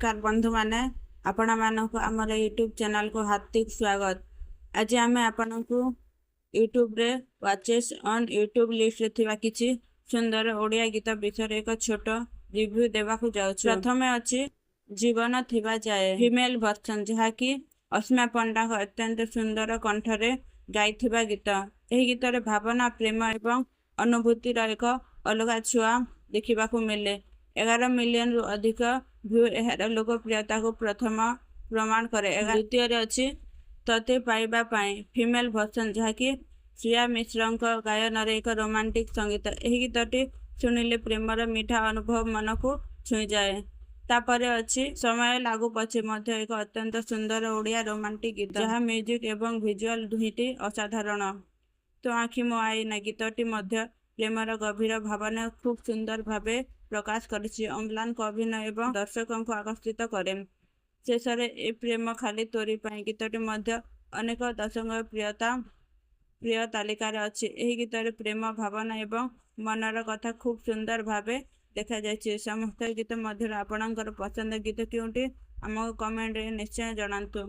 नमस्कार बंधु माने आपण मानक आमर यूट्यूब चैनल को हार्दिक स्वागत। आज आम आपण को यूट्यूब रे वाचेस ऑन यूट्यूब लिस्ट रे थिबा किछि सुंदर ओडिया गीत विषय एक छोट रिव्यू देवा को जाउछु। प्रथम अछि जीवन थिबा जाए फीमेल वर्जन जहा कि अस्मा पंडा को अत्यंत सुंदर कंठ रे गाइथिबा गीत। एही गीत रे भावना प्रेम एवं अनुभूति रा एक अलग छुआ देखिबा को मिले। 11 मिलियन रु अधिक व्यू एहार लोकप्रियता को प्रथम प्रमाण करे। द्वितीय अच्छी तते पाइबा पाई फीमेल वर्जन जहाँकि श्रिया मिश्र गायन एक रोमांटिक संगीत। यही गीतटी शुणिले प्रेमर मीठा अनुभव मन को छुई जाए। तापर अच्छी समय लागू पछे मध्य एक अत्यंत सुंदर ओडिया रोमांटिक गीत जहाँ म्यूजिक एवं विजुअल दुहीटी असाधारण। तो आखि मो आईना गीतटी मध्य प्रेमर गभीर भावना खूब सुंदर भावे प्रकाश करिछि। अम्लान को अभिनय एवं दर्शकों को आकर्षित करे। शेष ए प्रेम खाली तोरी पाई गीतटी मध्य अनेक दर्शक प्रिय तालिकार अच्छी। एही गीत प्रेम भावना एवं मनर कथा खूब सुंदर भावे देखा जायछि। समस्त गीत मध्य आपणकर पसंद गीत क्योंटी आमको कमेंट निश्चय जनातु।